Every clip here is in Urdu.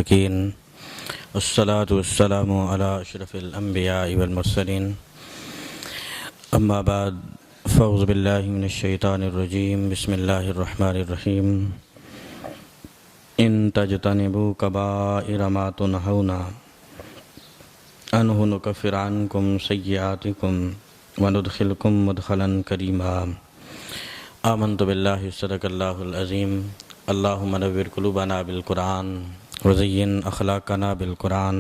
المتقين والصلاة والسلام على أشرف الأنبياء والمرسلين أما بعد فأعوذ بالله من الشيطان الرجيم بسم الله الرحمن الرحيم إن تجتنبوا كبائر ما تنهون عنه نكفر عنكم سيئاتكم وندخلكم مدخلا كريما آمنت بالله صدق الله العظيم اللهم نور قلوبنا بالقرآن وزين أخلاقنا بالقرآن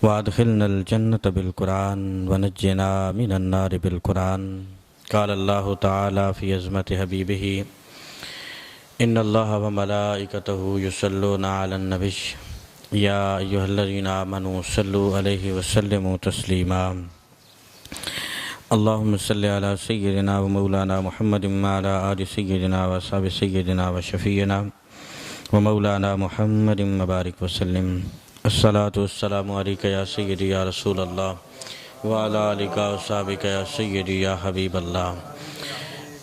وادخلنا الجنة بالقرآن ونجنا من النار بالقرآن قال الله تعالى في عظمة حبيبه إن الله وملائكته يصلون على النبي يا أيها الذين آمنوا صلوا عليه وسلموا تسليما اللهم صل على سيدنا ومولانا محمد وعلى آل سيدنا وأصحاب سيدنا وشفينا ومولانا محمد مبارك وسلم الصلاة والسلام عليك يا سيدي يا رسول الله وعلى آلك وصحبك يا سيدي يا حبيب الله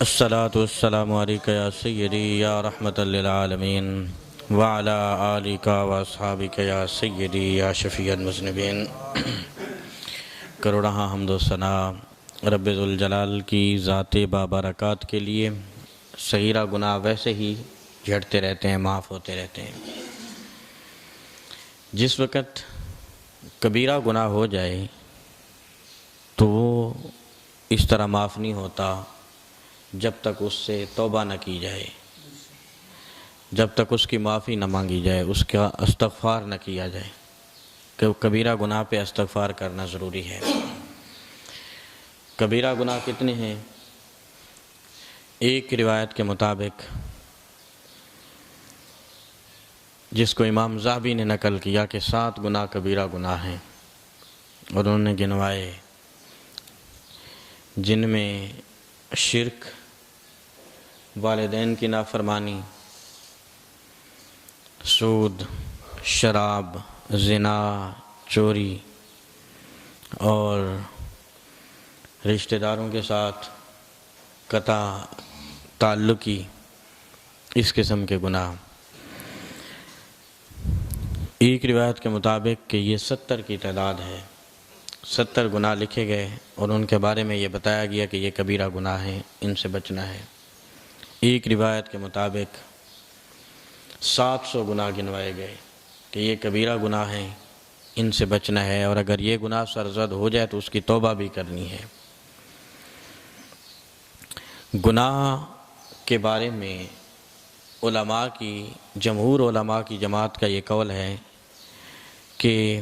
الصلاة والسلام عليك يا سيدي يا رحمة للعالمين وعلى آلك وأصحابك يا سيدي يا شفيع المذنبين کروڑا حمد و ثنا رب ذوالجلال کی ذات بابرکات کے لیے۔ صغیرہ گناہ ویسے ہی جھڑتے رہتے ہیں، معاف ہوتے رہتے ہیں۔ جس وقت کبیرہ گناہ ہو جائے تو وہ اس طرح معاف نہیں ہوتا جب تک اس سے توبہ نہ کی جائے، جب تک اس کی معافی نہ مانگی جائے، اس کا استغفار نہ کیا جائے کہ کبیرہ گناہ پہ استغفار کرنا ضروری ہے۔ کبیرہ گناہ کتنے ہیں؟ ایک روایت کے مطابق جس کو امام ذہبی نے نقل کیا کہ 7 گناہ کبیرہ گناہ ہیں، اور انہوں نے گنوائے، جن میں شرک، والدین کی نافرمانی، سود، شراب، زنا، چوری اور رشتہ داروں کے ساتھ قطع تعلقی، اس قسم کے گناہ۔ ایک روایت کے مطابق کہ یہ 70 کی تعداد ہے، 70 گناہ لکھے گئے اور ان کے بارے میں یہ بتایا گیا کہ یہ کبیرہ گناہ ہیں، ان سے بچنا ہے۔ ایک روایت کے مطابق 700 گناہ گنوائے گئے کہ یہ کبیرہ گناہ ہیں، ان سے بچنا ہے، اور اگر یہ گناہ سرزد ہو جائے تو اس کی توبہ بھی کرنی ہے۔ گناہ کے بارے میں علماء کی، جمہور علماء کی جماعت کا یہ قول ہے کہ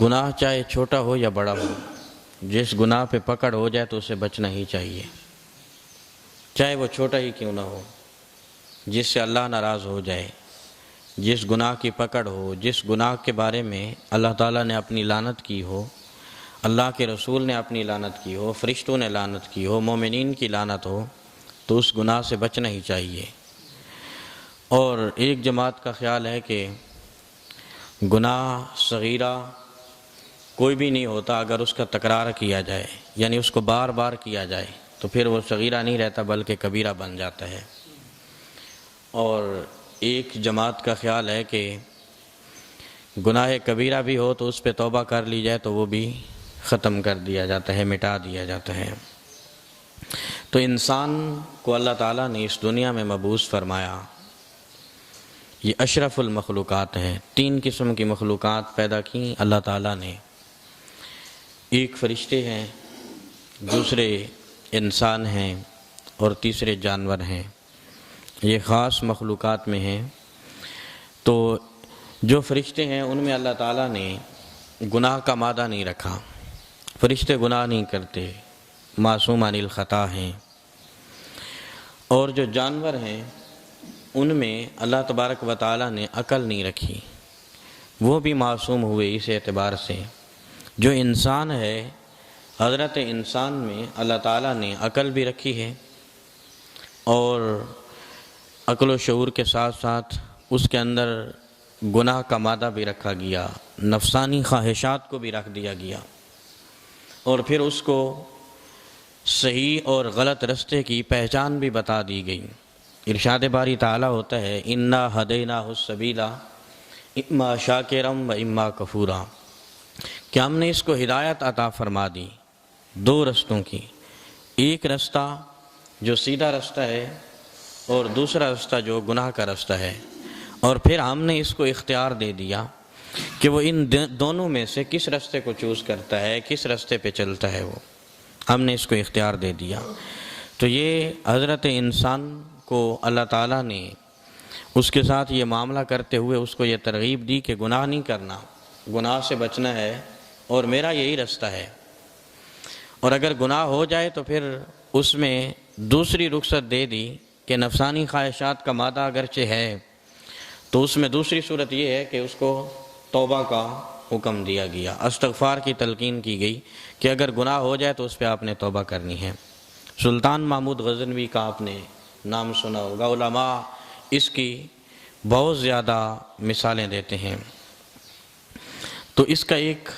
گناہ چاہے چھوٹا ہو یا بڑا ہو، جس گناہ پہ پکڑ ہو جائے تو اسے بچنا ہی چاہیے، چاہے وہ چھوٹا ہی کیوں نہ ہو، جس سے اللہ ناراض ہو جائے، جس گناہ کی پکڑ ہو، جس گناہ کے بارے میں اللہ تعالیٰ نے اپنی لعنت کی ہو، اللہ کے رسول نے اپنی لعنت کی ہو، فرشتوں نے لعنت کی ہو، مومنین کی لعنت ہو، تو اس گناہ سے بچنا ہی چاہیے۔ اور ایک جماعت کا خیال ہے کہ گناہ صغیرہ کوئی بھی نہیں ہوتا اگر اس کا تکرار کیا جائے، یعنی اس کو بار بار کیا جائے تو پھر وہ صغیرہ نہیں رہتا بلکہ کبیرہ بن جاتا ہے۔ اور ایک جماعت کا خیال ہے کہ گناہ کبیرہ بھی ہو تو اس پہ توبہ کر لی جائے تو وہ بھی ختم کر دیا جاتا ہے، مٹا دیا جاتا ہے۔ تو انسان کو اللہ تعالیٰ نے اس دنیا میں مبعوث فرمایا، یہ اشرف المخلوقات ہے۔ 3 قسم کی مخلوقات پیدا کی اللہ تعالیٰ نے، ایک فرشتے ہیں، دوسرے انسان ہیں، اور تیسرے جانور ہیں۔ یہ خاص مخلوقات میں ہیں۔ تو جو فرشتے ہیں ان میں اللہ تعالیٰ نے گناہ کا مادہ نہیں رکھا، فرشتے گناہ نہیں کرتے، معصوم عن الخطا ہیں۔ اور جو جانور ہیں ان میں اللہ تبارک و تعالیٰ نے عقل نہیں رکھی، وہ بھی معصوم ہوئے اس اعتبار سے۔ جو انسان ہے، حضرت انسان میں اللہ تعالیٰ نے عقل بھی رکھی ہے، اور عقل و شعور کے ساتھ ساتھ اس کے اندر گناہ کا مادہ بھی رکھا گیا، نفسانی خواہشات کو بھی رکھ دیا گیا، اور پھر اس کو صحیح اور غلط رستے کی پہچان بھی بتا دی گئی۔ ارشاد باری تعالیٰ ہوتا ہے انا ہدیناہ السبیل اما شاکرم و اما کفورا، کہ ہم نے اس کو ہدایت عطا فرما دی دو رستوں کی، ایک رستہ جو سیدھا رستہ ہے اور دوسرا رستہ جو گناہ کا رستہ ہے، اور پھر ہم نے اس کو اختیار دے دیا کہ وہ ان دونوں میں سے کس رستے کو چوز کرتا ہے، کس رستے پہ چلتا ہے، وہ ہم نے اس کو اختیار دے دیا۔ تو یہ حضرت انسان کو اللہ تعالیٰ نے اس کے ساتھ یہ معاملہ کرتے ہوئے اس کو یہ ترغیب دی کہ گناہ نہیں کرنا، گناہ سے بچنا ہے اور میرا یہی رستہ ہے، اور اگر گناہ ہو جائے تو پھر اس میں دوسری رخصت دے دی کہ نفسانی خواہشات کا مادہ اگرچہ ہے تو اس میں دوسری صورت یہ ہے کہ اس کو توبہ کا حکم دیا گیا، استغفار کی تلقین کی گئی کہ اگر گناہ ہو جائے تو اس پہ آپ نے توبہ کرنی ہے۔ سلطان محمود غزنوی کا آپ نے نام سنا ہوگا، علماء اس کی بہت زیادہ مثالیں دیتے ہیں۔ تو اس کا ایک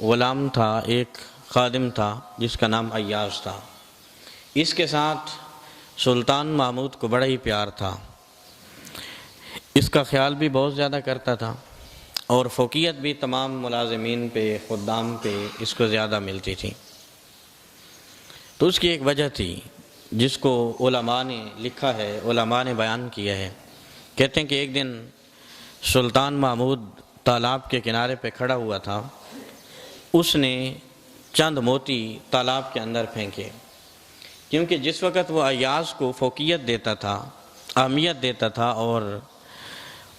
غلام تھا، ایک خادم تھا جس کا نام ایاز تھا، اس کے ساتھ سلطان محمود کو بڑا ہی پیار تھا، اس کا خیال بھی بہت زیادہ کرتا تھا، اور فوقیت بھی تمام ملازمین پہ، خدام پہ اس کو زیادہ ملتی تھی۔ تو اس کی ایک وجہ تھی جس کو علماء نے لکھا ہے، علماء نے بیان کیا ہے، کہتے ہیں کہ ایک دن سلطان محمود تالاب کے کنارے پہ کھڑا ہوا تھا، اس نے چند موتی تالاب کے اندر پھینکے، کیونکہ جس وقت وہ ایاز کو فوقیت دیتا تھا، اہمیت دیتا تھا اور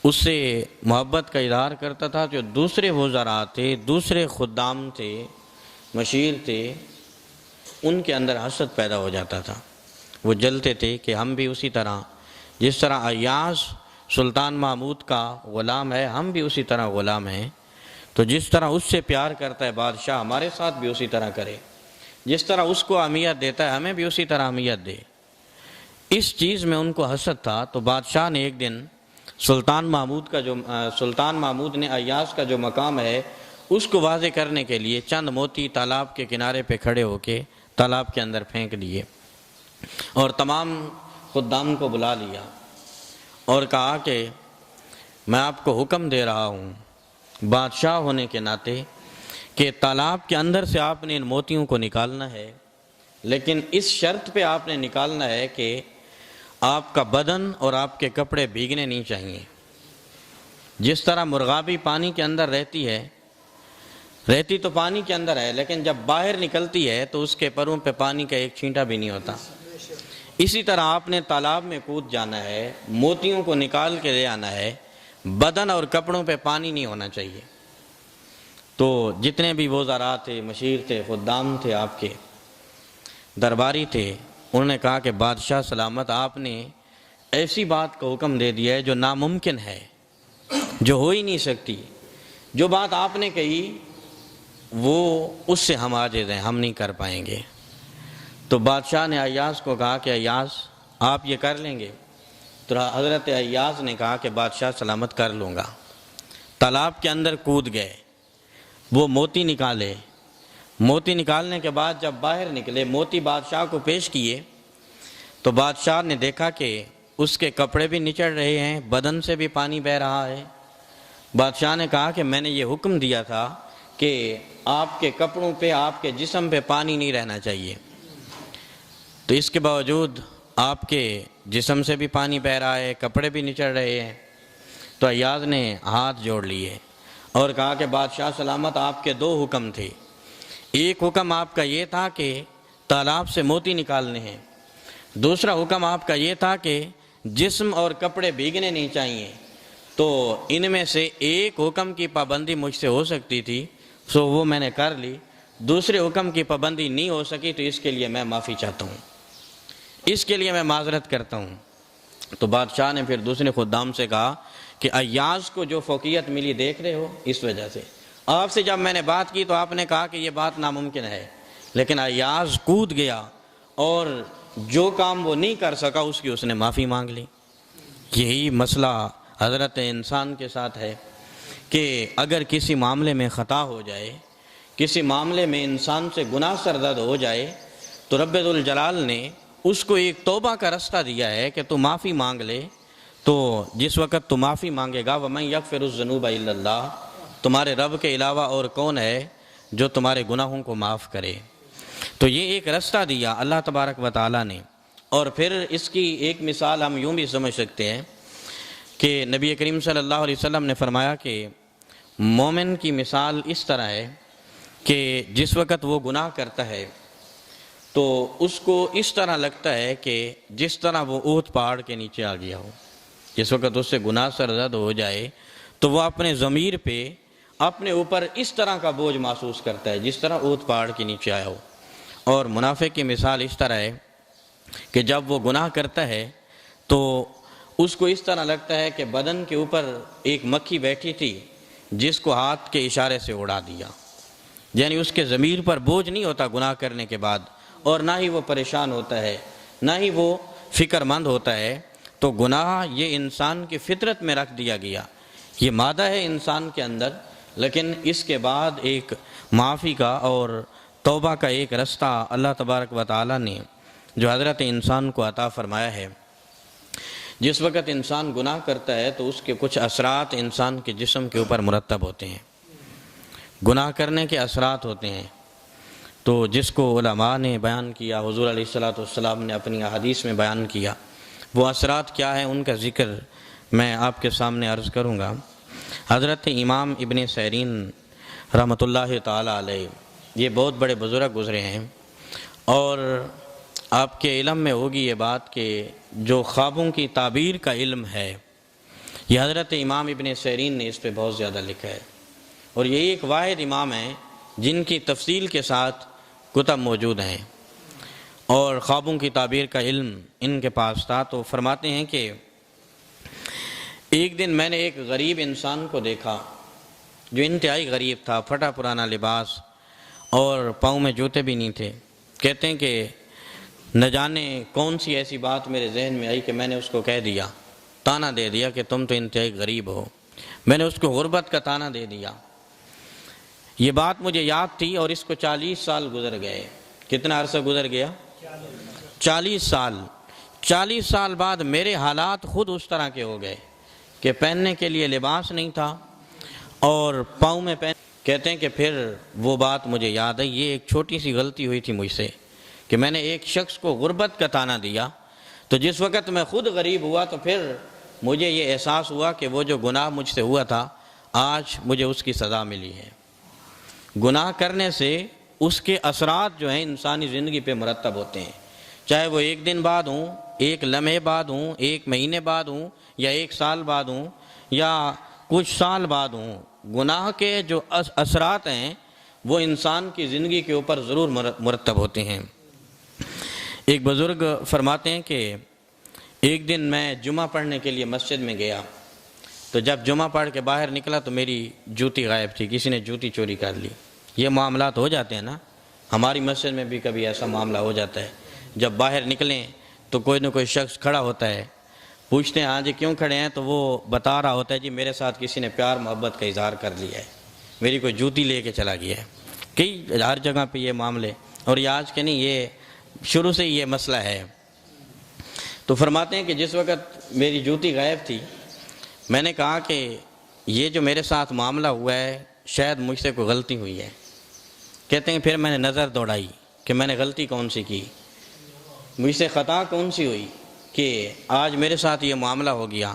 اس سے محبت کا اظہار کرتا تھا، جو دوسرے وزراء تھے، دوسرے خدام تھے، مشیر تھے، ان کے اندر حسد پیدا ہو جاتا تھا، وہ جلتے تھے کہ ہم بھی اسی طرح، جس طرح ایاز سلطان محمود کا غلام ہے، ہم بھی اسی طرح غلام ہیں، تو جس طرح اس سے پیار کرتا ہے بادشاہ، ہمارے ساتھ بھی اسی طرح کرے، جس طرح اس کو اہمیت دیتا ہے ہمیں بھی اسی طرح اہمیت دے۔ اس چیز میں ان کو حسد تھا، تو بادشاہ نے ایک دن سلطان محمود نے ایاز کا جو مقام ہے اس کو واضح کرنے کے لیے چند موتی تالاب کے کنارے پہ کھڑے ہو کے تالاب کے اندر پھینک دیے، اور تمام خدام کو بلا لیا اور کہا کہ میں آپ کو حکم دے رہا ہوں بادشاہ ہونے کے ناطے کہ تالاب کے اندر سے آپ نے ان موتیوں کو نکالنا ہے، لیکن اس شرط پہ آپ نے نکالنا ہے کہ آپ کا بدن اور آپ کے کپڑے بھیگنے نہیں چاہیے۔ جس طرح مرغابی پانی کے اندر رہتی تو پانی کے اندر ہے، لیکن جب باہر نکلتی ہے تو اس کے پروں پہ پانی کا ایک چھینٹا بھی نہیں ہوتا، اسی طرح آپ نے تالاب میں کود جانا ہے، موتیوں کو نکال کے لے آنا ہے، بدن اور کپڑوں پہ پانی نہیں ہونا چاہیے۔ تو جتنے بھی وزراء تھے، مشیر تھے، خدام تھے، آپ کے درباری تھے، انہوں نے کہا کہ بادشاہ سلامت، آپ نے ایسی بات کا حکم دے دیا ہے جو ناممکن ہے، جو ہو ہی نہیں سکتی، جو بات آپ نے کہی وہ اس سے ہم عاجز ہیں، ہم نہیں کر پائیں گے۔ تو بادشاہ نے ایاز کو کہا کہ ایاز آپ یہ کر لیں گے؟ تو حضرت ایاز نے کہا کہ بادشاہ سلامت کر لوں گا۔ تالاب کے اندر کود گئے، وہ موتی نکالے، موتی نکالنے کے بعد جب باہر نکلے، موتی بادشاہ کو پیش کیے، تو بادشاہ نے دیکھا کہ اس کے کپڑے بھی نچڑ رہے ہیں، بدن سے بھی پانی بہہ رہا ہے۔ بادشاہ نے کہا کہ میں نے یہ حکم دیا تھا کہ آپ کے کپڑوں پہ، آپ کے جسم پہ پانی نہیں رہنا چاہیے، تو اس کے باوجود آپ کے جسم سے بھی پانی بہہ رہا ہے، کپڑے بھی نچڑ رہے ہیں۔ تو ایاز نے ہاتھ جوڑ لیے اور کہا کہ بادشاہ سلامت، آپ کے دو حکم تھے، ایک حکم آپ کا یہ تھا کہ تالاب سے موتی نکالنے ہیں، دوسرا حکم آپ کا یہ تھا کہ جسم اور کپڑے بھیگنے نہیں چاہیے، تو ان میں سے ایک حکم کی پابندی مجھ سے ہو سکتی تھی، سو وہ میں نے کر لی، دوسرے حکم کی پابندی نہیں ہو سکی، تو اس کے لیے میں معافی چاہتا ہوں، اس کے لیے میں معذرت کرتا ہوں۔ تو بادشاہ نے پھر دوسرے خدام سے کہا کہ ایاز کو جو فوقیت ملی دیکھ رہے ہو، اس وجہ سے آپ سے جب میں نے بات کی تو آپ نے کہا کہ یہ بات ناممکن ہے، لیکن ایاز کود گیا اور جو کام وہ نہیں کر سکا اس کی اس نے معافی مانگ لی۔ یہی مسئلہ حضرت انسان کے ساتھ ہے کہ اگر کسی معاملے میں خطا ہو جائے، کسی معاملے میں انسان سے گناہ سرزد ہو جائے، تو رب ذوالجلال نے اس کو ایک توبہ کا رستہ دیا ہے کہ تو معافی مانگ لے، تو جس وقت تو معافی مانگے گا وَمَن يَغْفِرُ الذُّنُوبَ إِلَّا اللَّهُ، تمہارے رب کے علاوہ اور کون ہے جو تمہارے گناہوں کو معاف کرے۔ تو یہ ایک رستہ دیا اللہ تبارک و تعالیٰ نے۔ اور پھر اس کی ایک مثال ہم یوں بھی سمجھ سکتے ہیں کہ نبی کریم صلی اللہ علیہ وسلم نے فرمایا کہ مومن کی مثال اس طرح ہے کہ جس وقت وہ گناہ کرتا ہے تو اس کو اس طرح لگتا ہے کہ جس طرح وہ اونٹ پہاڑ کے نیچے آ گیا ہو۔ جس وقت اس سے گناہ سرزد ہو جائے تو وہ اپنے ضمیر پہ اپنے اوپر اس طرح کا بوجھ محسوس کرتا ہے جس طرح اونٹ پہاڑ کے نیچے آیا ہو۔ اور منافق کی مثال اس طرح ہے کہ جب وہ گناہ کرتا ہے تو اس کو اس طرح لگتا ہے کہ بدن کے اوپر ایک مکھی بیٹھی تھی جس کو ہاتھ کے اشارے سے اڑا دیا، یعنی اس کے ضمیر پر بوجھ نہیں ہوتا گناہ کرنے کے بعد، اور نہ ہی وہ پریشان ہوتا ہے، نہ ہی وہ فکر مند ہوتا ہے۔ تو گناہ یہ انسان کی فطرت میں رکھ دیا گیا، یہ مادہ ہے انسان کے اندر، لیکن اس کے بعد ایک معافی کا اور توبہ کا ایک رستہ اللہ تبارک و تعالیٰ نے جو حضرت انسان کو عطا فرمایا ہے۔ جس وقت انسان گناہ کرتا ہے تو اس کے کچھ اثرات انسان کے جسم کے اوپر مرتب ہوتے ہیں، گناہ کرنے کے اثرات ہوتے ہیں۔ تو جس کو علماء نے بیان کیا، حضور علیہ السلام نے اپنی احادیث میں بیان کیا، وہ اثرات کیا ہیں ان کا ذکر میں آپ کے سامنے عرض کروں گا۔ حضرت امام ابن سیرین رحمۃ اللہ تعالیٰ علیہ، یہ بہت بڑے بزرگ گزرے ہیں، اور آپ کے علم میں ہوگی یہ بات کہ جو خوابوں کی تعبیر کا علم ہے یہ حضرت امام ابن سیرین نے اس پہ بہت زیادہ لکھا ہے، اور یہ ایک واحد امام ہیں جن کی تفصیل کے ساتھ کتب موجود ہیں، اور خوابوں کی تعبیر کا علم ان کے پاس تھا۔ تو فرماتے ہیں کہ ایک دن میں نے ایک غریب انسان کو دیکھا جو انتہائی غریب تھا، پھٹا پرانا لباس اور پاؤں میں جوتے بھی نہیں تھے۔ کہتے ہیں کہ نہ جانے کون سی ایسی بات میرے ذہن میں آئی کہ میں نے اس کو کہہ دیا، تانا دے دیا کہ تم تو انتہائی غریب ہو۔ میں نے اس کو غربت کا تانا دے دیا۔ یہ بات مجھے یاد تھی، اور اس کو 40 سال گزر گئے۔ کتنا عرصہ گزر گیا؟ 40 سال۔ 40 سال بعد میرے حالات خود اس طرح کے ہو گئے کہ پہننے کے لیے لباس نہیں تھا اور پاؤں میں کہتے ہیں کہ پھر وہ بات مجھے یاد آئی، یہ ایک چھوٹی سی غلطی ہوئی تھی مجھ سے کہ میں نے ایک شخص کو غربت کا تانا دیا۔ تو جس وقت میں خود غریب ہوا تو پھر مجھے یہ احساس ہوا کہ وہ جو گناہ مجھ سے ہوا تھا آج مجھے اس کی سزا ملی ہے۔ گناہ کرنے سے اس کے اثرات جو ہیں انسانی زندگی پہ مرتب ہوتے ہیں، چاہے وہ ایک دن بعد ہوں، ایک لمحے بعد ہوں، ایک مہینے بعد ہوں، یا ایک سال بعد ہوں، یا کچھ سال بعد ہوں۔ گناہ کے جو اثرات ہیں وہ انسان کی زندگی کے اوپر ضرور مرتب ہوتے ہیں۔ ایک بزرگ فرماتے ہیں کہ ایک دن میں جمعہ پڑھنے کے لیے مسجد میں گیا، تو جب جمعہ پڑھ کے باہر نکلا تو میری جوتی غائب تھی، کسی نے جوتی چوری کر لی۔ یہ معاملات ہو جاتے ہیں نا، ہماری مسجد میں بھی کبھی ایسا معاملہ ہو جاتا ہے۔ جب باہر نکلیں تو کوئی نہ کوئی شخص کھڑا ہوتا ہے، پوچھتے ہیں ہاں جی کیوں کھڑے ہیں، تو وہ بتا رہا ہوتا ہے جی میرے ساتھ کسی نے پیار محبت کا اظہار کر لیا ہے، میری کوئی جوتی لے کے چلا گیا ہے۔ کئی ہر جگہ پہ یہ معاملے، اور یہ آج کے نہیں، یہ شروع سے یہ مسئلہ ہے۔ تو فرماتے ہیں کہ جس وقت میری جوتی غائب تھی میں نے کہا کہ یہ جو میرے ساتھ معاملہ ہوا ہے شاید مجھ سے کوئی غلطی ہوئی ہے۔ کہتے ہیں پھر میں نے نظر دوڑائی کہ میں نے غلطی کون سی کی، مجھ سے خطا کون سی ہوئی کہ آج میرے ساتھ یہ معاملہ ہو گیا۔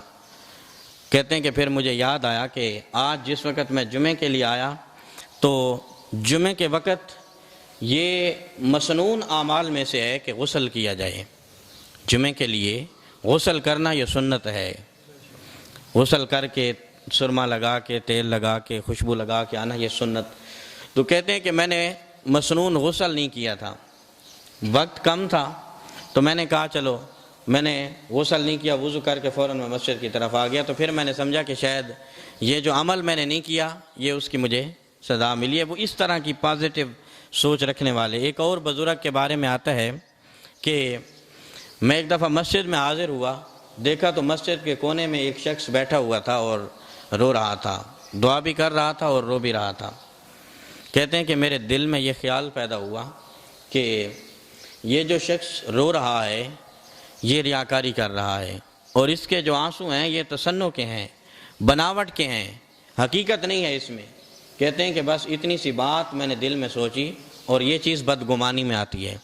کہتے ہیں کہ پھر مجھے یاد آیا کہ آج جس وقت میں جمعے کے لیے آیا تو جمعے کے وقت یہ مسنون اعمال میں سے ہے کہ غسل کیا جائے۔ جمعے کے لیے غسل کرنا یہ سنت ہے، غسل کر کے سرما لگا کے تیل لگا کے خوشبو لگا کے آنا یہ سنت۔ تو کہتے ہیں کہ میں نے مسنون غسل نہیں کیا تھا، وقت کم تھا، تو میں نے کہا چلو میں نے غسل نہیں کیا، وضو کر کے فوراً میں مسجد کی طرف آ گیا۔ تو پھر میں نے سمجھا کہ شاید یہ جو عمل میں نے نہیں کیا یہ اس کی مجھے سزا ملی ہے۔ وہ اس طرح کی پازیٹیو سوچ رکھنے والے۔ ایک اور بزرگ کے بارے میں آتا ہے کہ میں ایک دفعہ مسجد میں حاضر ہوا، دیکھا تو مسجد کے کونے میں ایک شخص بیٹھا ہوا تھا اور رو رہا تھا، دعا بھی کر رہا تھا اور رو بھی رہا تھا۔ کہتے ہیں کہ میرے دل میں یہ خیال پیدا ہوا کہ یہ جو شخص رو رہا ہے یہ ریاکاری کر رہا ہے، اور اس کے جو آنسو ہیں یہ تصنع کے ہیں، بناوٹ کے ہیں، حقیقت نہیں ہے اس میں۔ کہتے ہیں کہ بس اتنی سی بات میں نے دل میں سوچی، اور یہ چیز بدگمانی میں آتی ہے،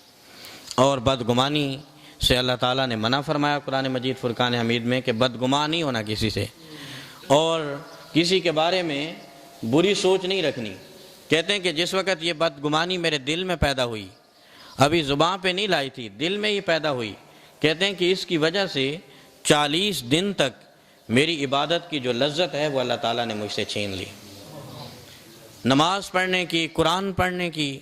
اور بدگمانی سے اللہ تعالیٰ نے منع فرمایا قرآن مجید فرقان حمید میں کہ بدگمان نہیں ہونا کسی سے، اور کسی کے بارے میں بری سوچ نہیں رکھنی۔ کہتے ہیں کہ جس وقت یہ بدگمانی میرے دل میں پیدا ہوئی، ابھی زبان پہ نہیں لائی تھی، دل میں ہی پیدا ہوئی، کہتے ہیں کہ اس کی وجہ سے 40 دن تک میری عبادت کی جو لذت ہے وہ اللہ تعالیٰ نے مجھ سے چھین لی۔ نماز پڑھنے کی، قرآن پڑھنے کی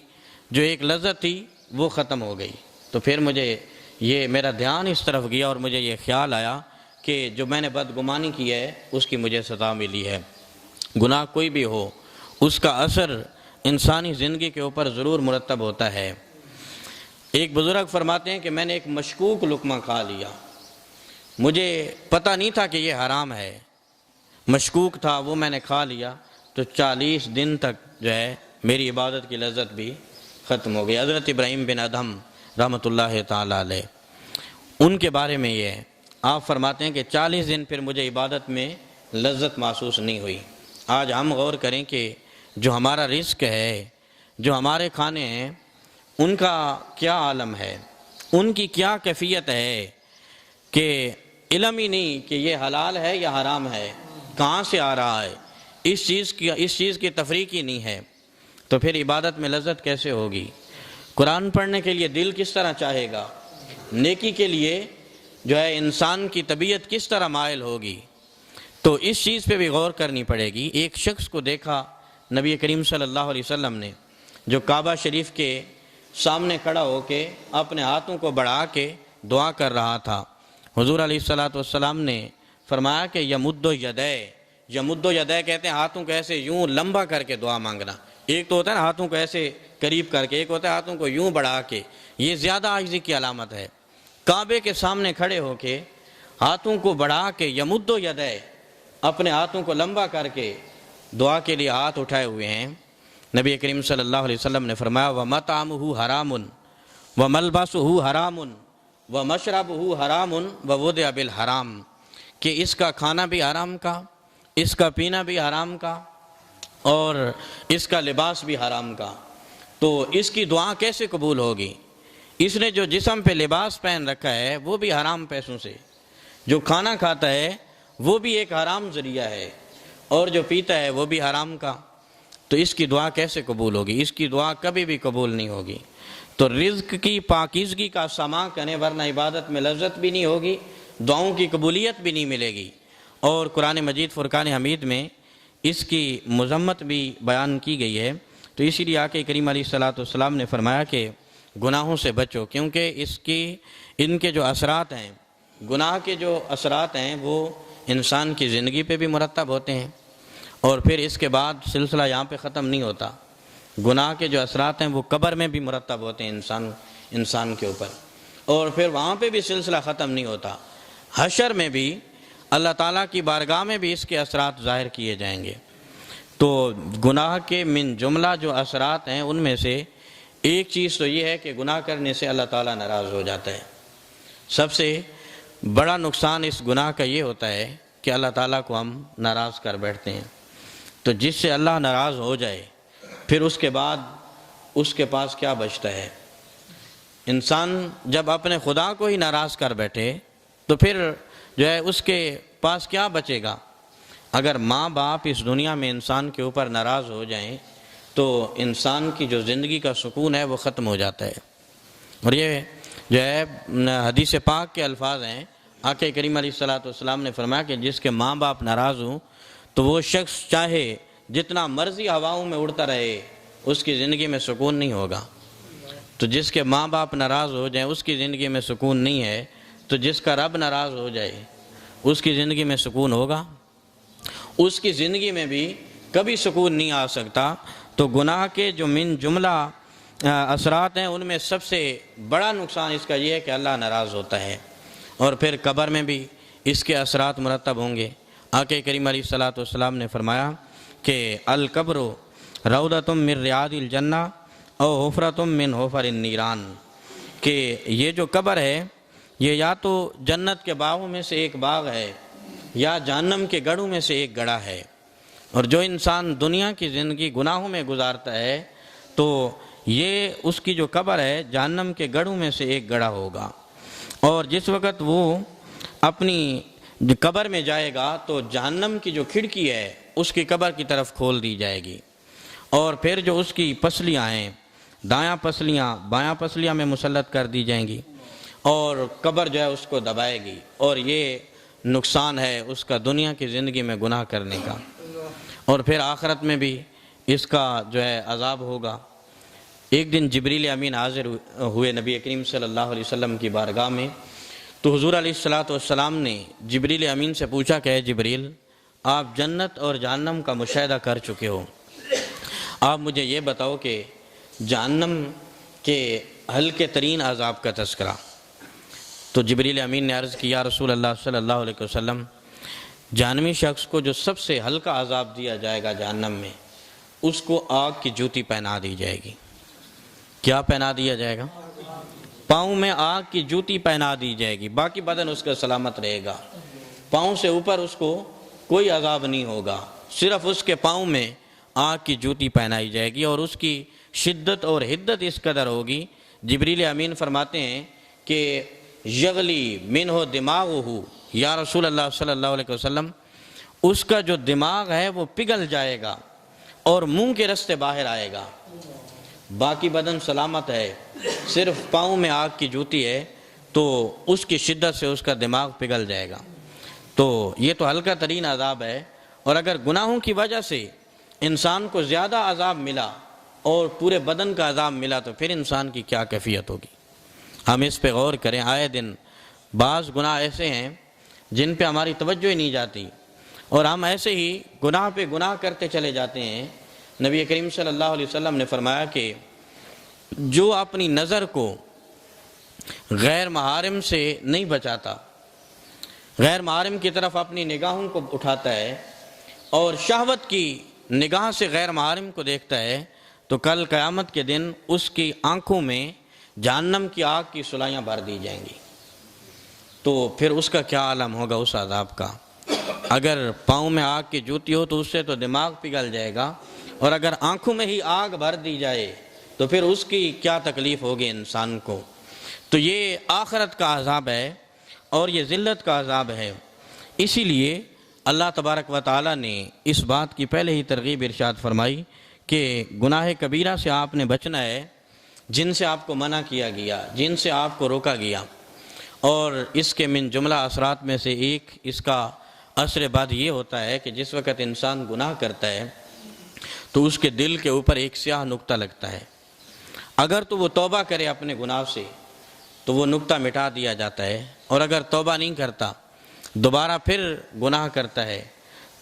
جو ایک لذت تھی وہ ختم ہو گئی۔ تو پھر مجھے یہ میرا دھیان اس طرف گیا اور مجھے یہ خیال آیا کہ جو میں نے بدگمانی کی ہے اس کی مجھے سزا ملی ہے۔ گناہ کوئی بھی ہو اس کا اثر انسانی زندگی کے اوپر ضرور مرتب ہوتا ہے۔ ایک بزرگ فرماتے ہیں کہ میں نے ایک مشکوک لقمہ کھا لیا، مجھے پتہ نہیں تھا کہ یہ حرام ہے، مشکوک تھا، وہ میں نے کھا لیا، تو 40 دن تک جو ہے میری عبادت کی لذت بھی ختم ہو گئی۔ حضرت ابراہیم بن ادہم رحمۃ اللہ تعالی علیہ، ان کے بارے میں یہ ہے، آپ فرماتے ہیں کہ 40 دن پھر مجھے عبادت میں لذت محسوس نہیں ہوئی۔ آج ہم غور کریں کہ جو ہمارا رزق ہے، جو ہمارے کھانے ہیں، ان کا کیا عالم ہے، ان کی کیا کیفیت ہے کہ علم ہی نہیں کہ یہ حلال ہے یا حرام ہے، کہاں سے آ رہا ہے، اس چیز کی تفریق ہی نہیں ہے، تو پھر عبادت میں لذت کیسے ہوگی؟ قرآن پڑھنے کے لیے دل کس طرح چاہے گا؟ نیکی کے لیے جو ہے انسان کی طبیعت کس طرح مائل ہوگی؟ تو اس چیز پہ بھی غور کرنی پڑے گی۔ ایک شخص کو دیکھا نبی کریم صلی اللہ علیہ وسلم نے، جو کعبہ شریف کے سامنے کھڑا ہو کے اپنے ہاتھوں کو بڑھا کے دعا کر رہا تھا۔ حضور علیہ السلام نے فرمایا کہ یمد یدے کہتے ہیں ہاتھوں کو ایسے یوں لمبا کر کے دعا مانگنا۔ ایک تو ہوتا ہے نا ہاتھوں کو ایسے قریب کر کے، ایک ہوتا ہے ہاتھوں کو یوں بڑھا کے، یہ زیادہ عاجزی کی علامت ہے۔ کعبے کے سامنے کھڑے ہو کے ہاتھوں کو بڑھا کے یمد یدے، اپنے ہاتھوں کو لمبا کر کے دعا کے لیے ہاتھ اٹھائے ہوئے ہیں۔ نبی کریم صلی اللہ علیہ وسلم نے فرمایا وَمَطْعَمُهُ حَرَامٌ وَمَلْبَسُهُ حَرَامٌ وَمَشْرَبُهُ حَرَامٌ وَوُضِعَ بِالْحَرَامِ، کہ اس کا کھانا بھی حرام کا، اس کا پینا بھی حرام کا، اور اس کا لباس بھی حرام کا، تو اس کی دعا کیسے قبول ہوگی؟ اس نے جو جسم پہ لباس پہن رکھا ہے وہ بھی حرام پیسوں سے، جو کھانا کھاتا ہے وہ بھی ایک حرام ذریعہ ہے، اور جو پیتا ہے وہ بھی حرام کا، تو اس کی دعا کیسے قبول ہوگی؟ اس کی دعا کبھی بھی قبول نہیں ہوگی۔ تو رزق کی پاکیزگی کا سامان کرنے ورنہ عبادت میں لذت بھی نہیں ہوگی، دعاؤں کی قبولیت بھی نہیں ملے گی۔ اور قرآن مجید فرقان حمید میں اس کی مذمت بھی بیان کی گئی ہے۔ تو اسی لیے آقا کریم علیہ السلام نے فرمایا کہ گناہوں سے بچو، کیونکہ ان کے جو اثرات ہیں، گناہ کے جو اثرات ہیں وہ انسان کی زندگی پہ بھی مرتب ہوتے ہیں، اور پھر اس کے بعد سلسلہ یہاں پہ ختم نہیں ہوتا۔ گناہ کے جو اثرات ہیں وہ قبر میں بھی مرتب ہوتے ہیں انسان کے اوپر، اور پھر وہاں پہ بھی سلسلہ ختم نہیں ہوتا۔ حشر میں بھی اللہ تعالیٰ کی بارگاہ میں بھی اس کے اثرات ظاہر کیے جائیں گے۔ تو گناہ کے من جملہ جو اثرات ہیں ان میں سے ایک چیز تو یہ ہے کہ گناہ کرنے سے اللہ تعالیٰ ناراض ہو جاتا ہے۔ سب سے بڑا نقصان اس گناہ کا یہ ہوتا ہے کہ اللہ تعالیٰ کو ہم ناراض کر بیٹھتے ہیں۔ تو جس سے اللہ ناراض ہو جائے پھر اس کے بعد اس کے پاس کیا بچتا ہے؟ انسان جب اپنے خدا کو ہی ناراض کر بیٹھے تو پھر جو ہے اس کے پاس کیا بچے گا؟ اگر ماں باپ اس دنیا میں انسان کے اوپر ناراض ہو جائیں تو انسان کی جو زندگی کا سکون ہے وہ ختم ہو جاتا ہے۔ اور یہ جو ہے حدیث پاک کے الفاظ ہیں، آقا کریم علیہ السلام نے فرمایا کہ جس کے ماں باپ ناراض ہوں تو وہ شخص چاہے جتنا مرضی ہواؤں میں اڑتا رہے اس کی زندگی میں سکون نہیں ہوگا۔ تو جس کے ماں باپ ناراض ہو جائیں اس کی زندگی میں سکون نہیں ہے، تو جس کا رب ناراض ہو جائے اس کی زندگی میں سکون ہوگا؟ اس کی زندگی میں بھی کبھی سکون نہیں آ سکتا۔ تو گناہ کے جو من جملہ اثرات ہیں ان میں سب سے بڑا نقصان اس کا یہ ہے کہ اللہ ناراض ہوتا ہے، اور پھر قبر میں بھی اس کے اثرات مرتب ہوں گے۔ آقا کریم علیہ السلام نے فرمایا کہ القبر روضۃ من ریاض الجنہ او حفرۃ من حفر النیران، کہ یہ جو قبر ہے یہ یا تو جنت کے باغوں میں سے ایک باغ ہے یا جہنم کے گڑھوں میں سے ایک گڑھا ہے، اور جو انسان دنیا کی زندگی گناہوں میں گزارتا ہے تو یہ اس کی جو قبر ہے جہنم کے گڑھوں میں سے ایک گڑھا ہوگا، اور جس وقت وہ اپنی قبر میں جائے گا تو جہنم کی جو کھڑکی ہے اس کی قبر کی طرف کھول دی جائے گی، اور پھر جو اس کی پسلیاں ہیں دایاں پسلیاں بایاں پسلیاں میں مسلط کر دی جائیں گی، اور قبر جو ہے اس کو دبائے گی، اور یہ نقصان ہے اس کا دنیا کی زندگی میں گناہ کرنے کا، اور پھر آخرت میں بھی اس کا جو ہے عذاب ہوگا۔ ایک دن جبریل امین حاضر ہوئے نبی کریم صلی اللہ علیہ وسلم کی بارگاہ میں، تو حضور علیہ السلام نے جبریل امین سے پوچھا کہ اے جبریل، آپ جنت اور جہنم کا مشاہدہ کر چکے ہو، آپ مجھے یہ بتاؤ کہ جہنم کے ہلکے ترین عذاب کا تذکرہ۔ تو جبریل امین نے عرض کیا رسول اللہ صلی اللہ علیہ وسلم، جہنمی شخص کو جو سب سے ہلکا عذاب دیا جائے گا جہنم میں، اس کو آگ کی جوتی پہنا دی جائے گی۔ کیا پہنا دیا جائے گا؟ پاؤں میں آگ کی جوتی پہنا دی جائے گی، باقی بدن اس کا سلامت رہے گا، پاؤں سے اوپر اس کو کوئی عذاب نہیں ہوگا، صرف اس کے پاؤں میں آگ کی جوتی پہنائی جائے گی، اور اس کی شدت اور حدت اس قدر ہوگی، جبریل امین فرماتے ہیں کہ یغلی منہ دماغہ، یا رسول اللہ صلی اللہ علیہ وسلم، اس کا جو دماغ ہے وہ پگھل جائے گا اور منہ کے رستے باہر آئے گا، باقی بدن سلامت ہے، صرف پاؤں میں آگ کی جوتی ہے تو اس کی شدت سے اس کا دماغ پگھل جائے گا۔ تو یہ تو ہلکا ترین عذاب ہے، اور اگر گناہوں کی وجہ سے انسان کو زیادہ عذاب ملا اور پورے بدن کا عذاب ملا تو پھر انسان کی کیا کیفیت ہوگی؟ ہم اس پہ غور کریں۔ آئے دن بعض گناہ ایسے ہیں جن پہ ہماری توجہ ہی نہیں جاتی، اور ہم ایسے ہی گناہ پہ گناہ کرتے چلے جاتے ہیں۔ نبی کریم صلی اللہ علیہ وسلم نے فرمایا کہ جو اپنی نظر کو غیر محارم سے نہیں بچاتا، غیر محارم کی طرف اپنی نگاہوں کو اٹھاتا ہے اور شہوت کی نگاہ سے غیر محارم کو دیکھتا ہے، تو کل قیامت کے دن اس کی آنکھوں میں جہنم کی آگ کی سلائیاں بھر دی جائیں گی۔ تو پھر اس کا کیا عالم ہوگا اس عذاب کا؟ اگر پاؤں میں آگ کی جوتی ہو تو اس سے تو دماغ پگھل جائے گا، اور اگر آنکھوں میں ہی آگ بھر دی جائے تو پھر اس کی کیا تکلیف ہوگی انسان کو۔ تو یہ آخرت کا عذاب ہے اور یہ ذلت کا عذاب ہے۔ اسی لیے اللہ تبارک و تعالیٰ نے اس بات کی پہلے ہی ترغیب ارشاد فرمائی کہ گناہ کبیرہ سے آپ نے بچنا ہے، جن سے آپ کو منع کیا گیا، جن سے آپ کو روکا گیا، اور اس کے من جملہ اثرات میں سے ایک اس کا اثر بعد یہ ہوتا ہے کہ جس وقت انسان گناہ کرتا ہے تو اس کے دل کے اوپر ایک سیاہ نقطہ لگتا ہے، اگر تو وہ توبہ کرے اپنے گناہ سے تو وہ نقطہ مٹا دیا جاتا ہے، اور اگر توبہ نہیں کرتا دوبارہ پھر گناہ کرتا ہے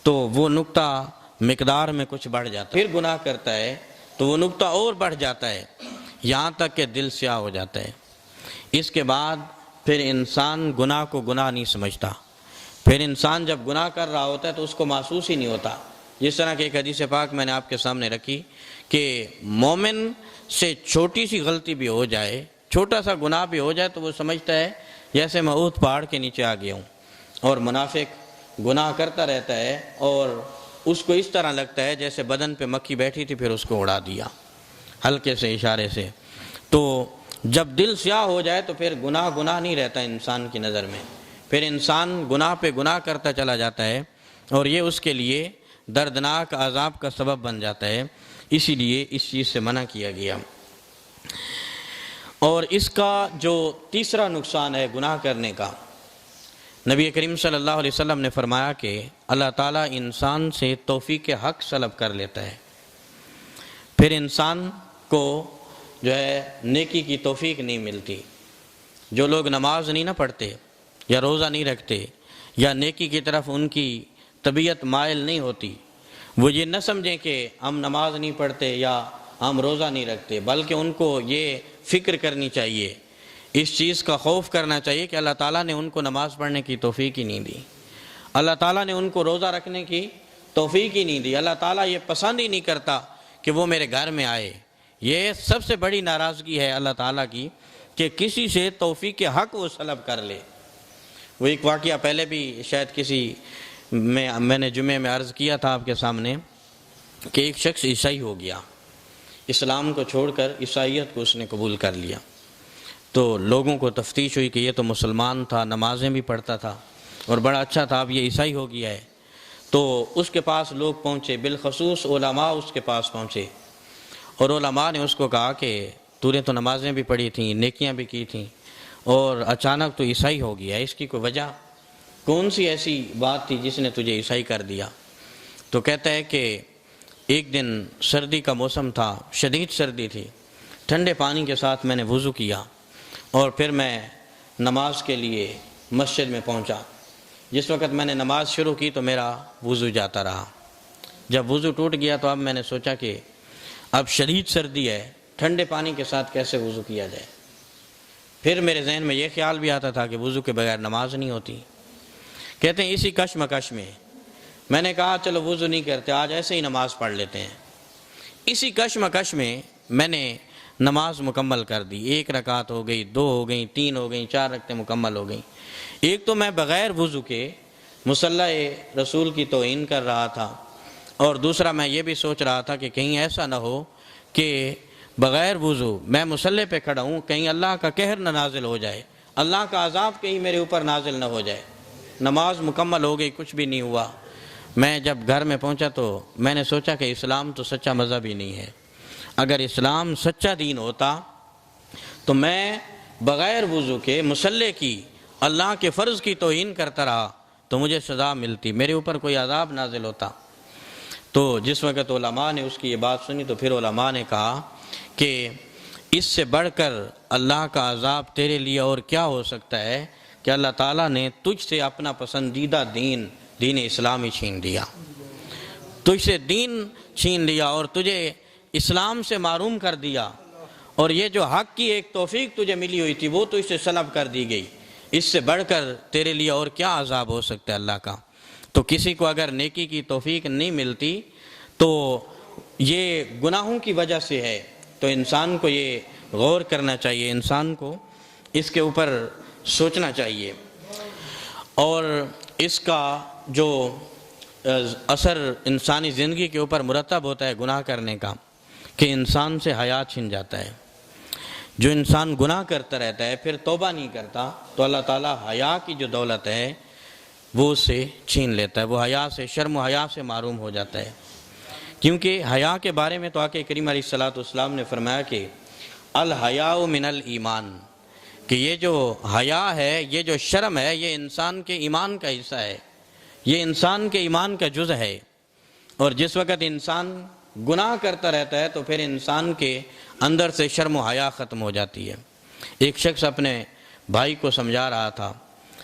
تو وہ نقطہ مقدار میں کچھ بڑھ جاتا ہے، پھر گناہ کرتا ہے تو وہ نقطہ اور بڑھ جاتا ہے، یہاں تک کہ دل سیاہ ہو جاتا ہے۔ اس کے بعد پھر انسان گناہ کو گناہ نہیں سمجھتا، پھر انسان جب گناہ کر رہا ہوتا ہے تو اس کو محسوس ہی نہیں ہوتا۔ جس طرح کہ ایک حدیث پاک میں نے آپ کے سامنے رکھی کہ مومن سے چھوٹی سی غلطی بھی ہو جائے، چھوٹا سا گناہ بھی ہو جائے تو وہ سمجھتا ہے جیسے میں احد پہاڑ کے نیچے آ گیا ہوں، اور منافق گناہ کرتا رہتا ہے اور اس کو اس طرح لگتا ہے جیسے بدن پہ مکھی بیٹھی تھی پھر اس کو اڑا دیا ہلکے سے اشارے سے۔ تو جب دل سیاہ ہو جائے تو پھر گناہ نہیں رہتا انسان کی نظر میں، پھر انسان گناہ پہ گناہ کرتا چلا جاتا ہے، اور یہ اس کے لیے دردناک عذاب کا سبب بن جاتا ہے۔ اسی لیے اس چیز سے منع کیا گیا۔ اور اس کا جو تیسرا نقصان ہے گناہ کرنے کا، نبی کریم صلی اللہ علیہ وسلم نے فرمایا کہ اللہ تعالیٰ انسان سے توفیق حق طلب کر لیتا ہے، پھر انسان کو جو ہے نیکی کی توفیق نہیں ملتی۔ جو لوگ نماز نہیں نہ پڑھتے یا روزہ نہیں رکھتے یا نیکی کی طرف ان کی طبیعت مائل نہیں ہوتی، وہ یہ نہ سمجھیں کہ ہم نماز نہیں پڑھتے یا ہم روزہ نہیں رکھتے، بلکہ ان کو یہ فکر کرنی چاہیے، اس چیز کا خوف کرنا چاہیے کہ اللہ تعالیٰ نے ان کو نماز پڑھنے کی توفیق ہی نہیں دی، اللہ تعالیٰ نے ان کو روزہ رکھنے کی توفیق ہی نہیں دی، اللہ تعالیٰ یہ پسند ہی نہیں کرتا کہ وہ میرے گھر میں آئے۔ یہ سب سے بڑی ناراضگی ہے اللہ تعالیٰ کی کہ کسی سے توفیق حق وہ طلب کر لے۔ وہ ایک واقعہ پہلے بھی شاید کسی میں نے جمعے میں عرض کیا تھا آپ کے سامنے کہ ایک شخص عیسائی ہو گیا، اسلام کو چھوڑ کر عیسائیت کو اس نے قبول کر لیا۔ تو لوگوں کو تفتیش ہوئی کہ یہ تو مسلمان تھا، نمازیں بھی پڑھتا تھا اور بڑا اچھا تھا، اب یہ عیسائی ہو گیا ہے۔ تو اس کے پاس لوگ پہنچے، بالخصوص علماء اس کے پاس پہنچے، اور علماء نے اس کو کہا کہ تو نے تو نمازیں بھی پڑھی تھیں، نیکیاں بھی کی تھیں، اور اچانک تو عیسائی ہو گیا، اس کی کوئی وجہ؟ کون سی ایسی بات تھی جس نے تجھے عیسائی کر دیا؟ تو کہتا ہے کہ ایک دن سردی کا موسم تھا، شدید سردی تھی، ٹھنڈے پانی کے ساتھ میں نے وضو کیا اور پھر میں نماز کے لیے مسجد میں پہنچا۔ جس وقت میں نے نماز شروع کی تو میرا وضو جاتا رہا۔ جب وضو ٹوٹ گیا تو اب میں نے سوچا کہ اب شدید سردی ہے، ٹھنڈے پانی کے ساتھ کیسے وضو کیا جائے؟ پھر میرے ذہن میں یہ خیال بھی آتا تھا کہ وضو کے بغیر نماز نہیں ہوتی۔ کہتے ہیں اسی کشمکش میں میں نے کہا چلو وضو نہیں کرتے، آج ایسے ہی نماز پڑھ لیتے ہیں۔ اسی کشمکش میں میں نے نماز مکمل کر دی، 1 رکعت ہو گئی، 2 ہو گئیں، 3 ہو گئیں، 4 رکعتیں مکمل ہو گئیں۔ ایک تو میں بغیر وضو کے مصلی رسول کی توہین کر رہا تھا، اور دوسرا میں یہ بھی سوچ رہا تھا کہ کہیں ایسا نہ ہو کہ بغیر وضو میں مصلی پہ کھڑا ہوں، کہیں اللہ کا قہر نہ نازل ہو جائے، اللہ کا عذاب کہیں میرے اوپر نازل نہ ہو جائے۔ نماز مکمل ہو گئی، کچھ بھی نہیں ہوا۔ میں جب گھر میں پہنچا تو میں نے سوچا کہ اسلام تو سچا مذہب ہی نہیں ہے۔ اگر اسلام سچا دین ہوتا تو میں بغیر وضو کے مصلی کی اللہ کے فرض کی توہین کرتا رہا تو مجھے سزا ملتی، میرے اوپر کوئی عذاب نازل ہوتا۔ تو جس وقت علماء نے اس کی یہ بات سنی تو پھر علماء نے کہا کہ اس سے بڑھ کر اللہ کا عذاب تیرے لیے اور کیا ہو سکتا ہے کہ اللہ تعالیٰ نے تجھ سے اپنا پسندیدہ دین اسلام ہی چھین لیا، تجھ سے دین چھین لیا اور تجھے اسلام سے محروم کر دیا، اور یہ جو حق کی ایک توفیق تجھے ملی ہوئی تھی وہ تجھ سے سلب کر دی گئی۔ اس سے بڑھ کر تیرے لیے اور کیا عذاب ہو سکتا ہے اللہ کا؟ تو کسی کو اگر نیکی کی توفیق نہیں ملتی تو یہ گناہوں کی وجہ سے ہے، تو انسان کو یہ غور کرنا چاہیے، انسان کو اس کے اوپر سوچنا چاہیے، اور اس کا جو اثر انسانی زندگی کے اوپر مرتب ہوتا ہے گناہ کرنے کا، کہ انسان سے حیا چھن جاتا ہے۔ جو انسان گناہ کرتا رہتا ہے پھر توبہ نہیں کرتا تو اللہ تعالیٰ حیا کی جو دولت ہے وہ اسے چھین لیتا ہے، وہ حیا سے، شرم و حیا سے محروم ہو جاتا ہے۔ کیونکہ حیا کے بارے میں تو آقا کریم علیہ الصلوۃ نے فرمایا کہ الحیاء من الایمان، کہ یہ جو حیا ہے، یہ جو شرم ہے، یہ انسان کے ایمان کا حصہ ہے، یہ انسان کے ایمان کا جز ہے۔ اور جس وقت انسان گناہ کرتا رہتا ہے تو پھر انسان کے اندر سے شرم و حیا ختم ہو جاتی ہے۔ ایک شخص اپنے بھائی کو سمجھا رہا تھا،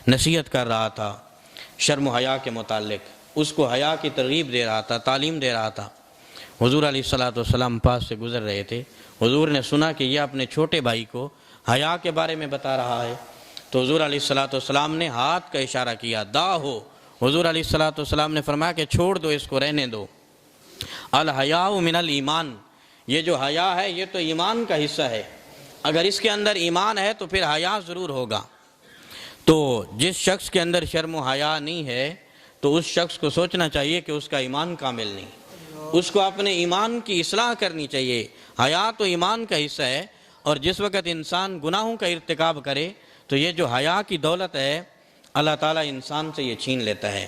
نصیحت کر رہا تھا شرم و حیا کے متعلق، اس کو حیا کی ترغیب دے رہا تھا، تعلیم دے رہا تھا۔ حضور علیہ الصلوۃ پاس سے گزر رہے تھے، حضور نے سنا کہ یہ اپنے چھوٹے بھائی کو حیا کے بارے میں بتا رہا ہے، تو حضور علیہ الصلوۃ نے ہاتھ کا اشارہ کیا، دا ہو۔ حضور علیہ الصلوۃ نے فرمایا کہ چھوڑ دو، اس کو رہنے دو۔ الحیاء من الایمان، یہ جو حیا ہے یہ تو ایمان کا حصہ ہے، اگر اس کے اندر ایمان ہے تو پھر حیا ضرور ہوگا۔ تو جس شخص کے اندر شرم و حیا نہیں ہے تو اس شخص کو سوچنا چاہیے کہ اس کا ایمان کامل نہیں، اس کو اپنے ایمان کی اصلاح کرنی چاہیے۔ حیا تو ایمان کا حصہ ہے، اور جس وقت انسان گناہوں کا ارتکاب کرے تو یہ جو حیا کی دولت ہے اللہ تعالیٰ انسان سے یہ چھین لیتا ہے۔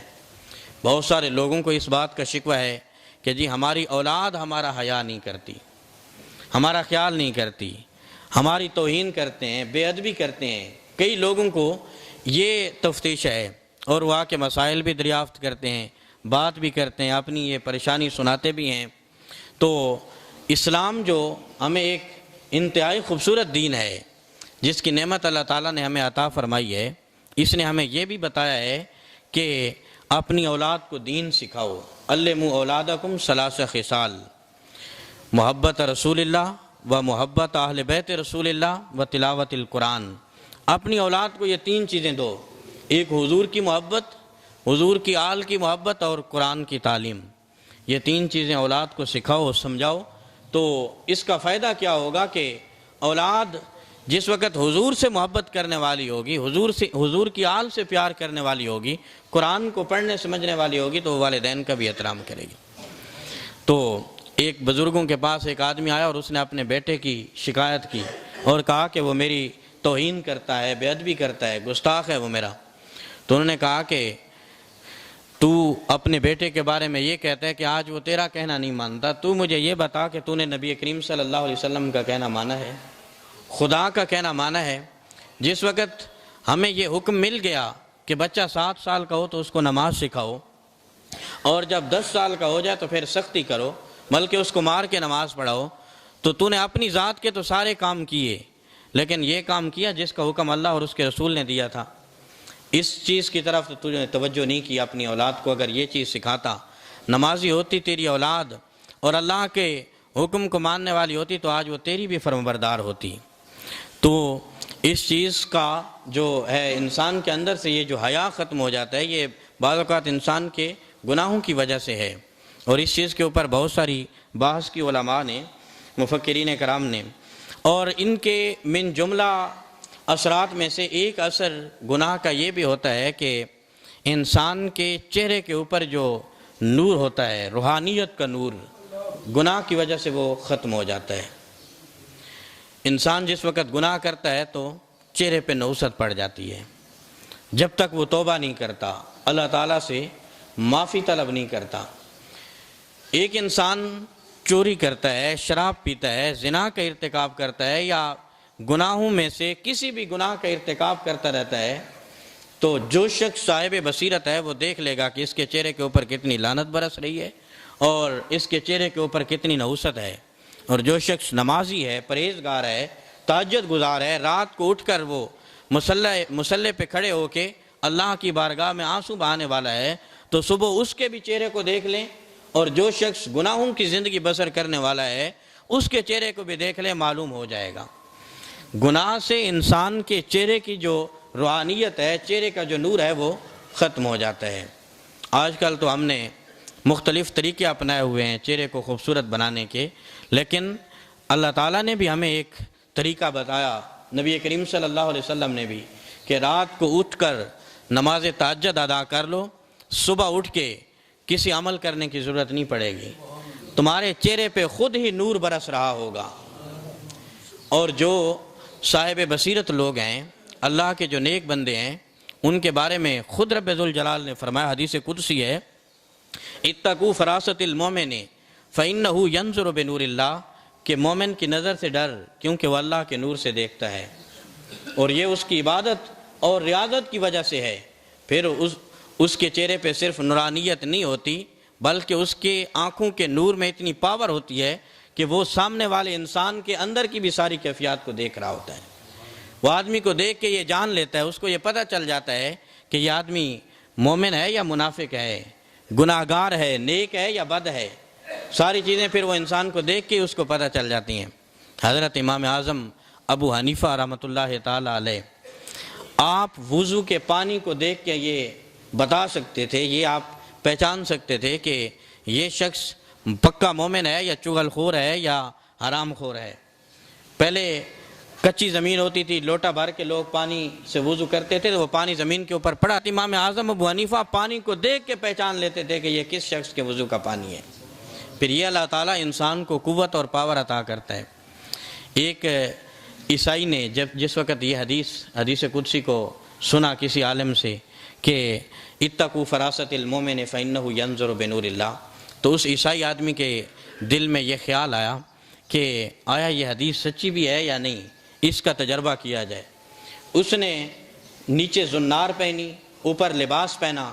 بہت سارے لوگوں کو اس بات کا شکوہ ہے کہ جی ہماری اولاد ہمارا حیا نہیں کرتی، ہمارا خیال نہیں کرتی، ہماری توہین کرتے ہیں، بے ادبی کرتے ہیں۔ کئی لوگوں کو یہ تفتیش ہے اور وہ آ کے مسائل بھی دریافت کرتے ہیں، بات بھی کرتے ہیں، اپنی یہ پریشانی سناتے بھی ہیں۔ تو اسلام جو ہمیں ایک انتہائی خوبصورت دین ہے جس کی نعمت اللہ تعالیٰ نے ہمیں عطا فرمائی ہے، اس نے ہمیں یہ بھی بتایا ہے کہ اپنی اولاد کو دین سکھاؤ۔ علموا اولادکم ثلاث خصال، محبت رسول اللہ و محبت اہل بیت رسول اللہ و تلاوت القرآن۔ اپنی اولاد کو یہ 3 چیزیں دو، ایک حضور کی محبت، حضور کی آل کی محبت اور قرآن کی تعلیم۔ یہ 3 چیزیں اولاد کو سکھاؤ، سمجھاؤ، تو اس کا فائدہ کیا ہوگا کہ اولاد جس وقت حضور سے محبت کرنے والی ہوگی، حضور کی آل سے پیار کرنے والی ہوگی، قرآن کو پڑھنے سمجھنے والی ہوگی، تو وہ والدین کا بھی احترام کرے گی۔ تو ایک بزرگوں کے پاس ایک آدمی آیا اور اس نے اپنے بیٹے کی شکایت کی اور کہا کہ وہ میری توہین کرتا ہے، بے ادبی کرتا ہے، گستاخ ہے وہ میرا۔ تو انہوں نے کہا کہ تو اپنے بیٹے کے بارے میں یہ کہتا ہے کہ آج وہ تیرا کہنا نہیں مانتا، تو مجھے یہ بتا کہ تو نے نبی کریم صلی اللہ علیہ وسلم کا کہنا مانا ہے، خدا کا کہنا مانا ہے؟ جس وقت ہمیں یہ حکم مل گیا کہ بچہ 7 سال کا ہو تو اس کو نماز سکھاؤ، اور جب 10 سال کا ہو جائے تو پھر سختی کرو، بلکہ اس کو مار کے نماز پڑھاؤ، تو نے اپنی ذات کے تو سارے کام کیے، لیکن یہ کام کیا جس کا حکم اللہ اور اس کے رسول نے دیا تھا، اس چیز کی طرف تو نے توجہ نہیں کی اپنی اولاد کو۔ اگر یہ چیز سکھاتا، نمازی ہوتی تیری اولاد اور اللہ کے حکم کو ماننے والی ہوتی، تو آج وہ تیری بھی فرمانبردار ہوتی۔ تو اس چیز کا جو ہے انسان کے اندر سے یہ جو حیا ختم ہو جاتا ہے، یہ بعض اوقات انسان کے گناہوں کی وجہ سے ہے، اور اس چیز کے اوپر بہت ساری بحث کی علماء نے، مفکرین کرام نے، اور ان کے من جملہ اثرات میں سے ایک اثر گناہ کا یہ بھی ہوتا ہے کہ انسان کے چہرے کے اوپر جو نور ہوتا ہے، روحانیت کا نور، گناہ کی وجہ سے وہ ختم ہو جاتا ہے۔ انسان جس وقت گناہ کرتا ہے تو چہرے پہ نحوست پڑ جاتی ہے، جب تک وہ توبہ نہیں کرتا، اللہ تعالیٰ سے معافی طلب نہیں کرتا۔ ایک انسان چوری کرتا ہے، شراب پیتا ہے، زنا کا ارتکاب کرتا ہے، یا گناہوں میں سے کسی بھی گناہ کا ارتکاب کرتا رہتا ہے، تو جو شخص صاحب بصیرت ہے وہ دیکھ لے گا کہ اس کے چہرے کے اوپر کتنی لعنت برس رہی ہے اور اس کے چہرے کے اوپر کتنی نحوست ہے۔ اور جو شخص نمازی ہے، پرہیزگار ہے، تہجد گزار ہے، رات کو اٹھ کر وہ مصلی پہ کھڑے ہو کے اللہ کی بارگاہ میں آنسو بہانے والا ہے، تو صبح اس کے بھی چہرے کو دیکھ لیں، اور جو شخص گناہوں کی زندگی بسر کرنے والا ہے اس کے چہرے کو بھی دیکھ لیں، معلوم ہو جائے گا۔ گناہ سے انسان کے چہرے کی جو روحانیت ہے، چہرے کا جو نور ہے، وہ ختم ہو جاتا ہے۔ آج کل تو ہم نے مختلف طریقے اپنائے ہوئے ہیں چہرے کو خوبصورت بنانے کے، لیکن اللہ تعالیٰ نے بھی ہمیں ایک طریقہ بتایا، نبی کریم صلی اللہ علیہ وسلم نے بھی، کہ رات کو اٹھ کر نماز تہجد ادا کر لو، صبح اٹھ کے کسی عمل کرنے کی ضرورت نہیں پڑے گی، تمہارے چہرے پہ خود ہی نور برس رہا ہوگا۔ اور جو صاحب بصیرت لوگ ہیں، اللہ کے جو نیک بندے ہیں، ان کے بارے میں خود رب ذوالجلال نے فرمایا، حدیث قدسی ہے، اتقوا فراست المومن فإنہ ینظر بنور اللہ، کہ مومن کی نظر سے ڈر، کیونکہ وہ اللہ کے نور سے دیکھتا ہے، اور یہ اس کی عبادت اور ریاضت کی وجہ سے ہے۔ پھر اس کے چہرے پہ صرف نورانیت نہیں ہوتی، بلکہ اس کے آنکھوں کے نور میں اتنی پاور ہوتی ہے کہ وہ سامنے والے انسان کے اندر کی بھی ساری کیفیات کو دیکھ رہا ہوتا ہے۔ وہ آدمی کو دیکھ کے یہ جان لیتا ہے، اس کو یہ پتہ چل جاتا ہے کہ یہ آدمی مومن ہے یا منافق ہے، گناہگار ہے، نیک ہے یا بد ہے، ساری چیزیں پھر وہ انسان کو دیکھ کے اس کو پتہ چل جاتی ہیں۔ حضرت امام اعظم ابو حنیفہ رحمۃ اللہ تعالی علیہ، آپ وضو کے پانی کو دیکھ کے یہ بتا سکتے تھے، یہ آپ پہچان سکتے تھے کہ یہ شخص پکا مومن ہے یا چغل خور ہے یا حرام خور ہے۔ پہلے کچی زمین ہوتی تھی، لوٹا بھر کے لوگ پانی سے وضو کرتے تھے، تو وہ پانی زمین کے اوپر پڑا، امام اعظم ابو حنیفہ پانی کو دیکھ کے پہچان لیتے تھے کہ یہ کس شخص کے وضو کا پانی ہے۔ پھر یہ اللہ تعالیٰ انسان کو قوت اور پاور عطا کرتا ہے۔ ایک عیسائی نے جس وقت یہ حدیث قدسی کو سنا کسی عالم سے کہ اتقوا فراست المومن فإنہ ینظر بنور اللہ، تو اس عیسائی آدمی کے دل میں یہ خیال آیا کہ آیا یہ حدیث سچی بھی ہے یا نہیں، اس کا تجربہ کیا جائے۔ اس نے نیچے زنار پہنی، اوپر لباس پہنا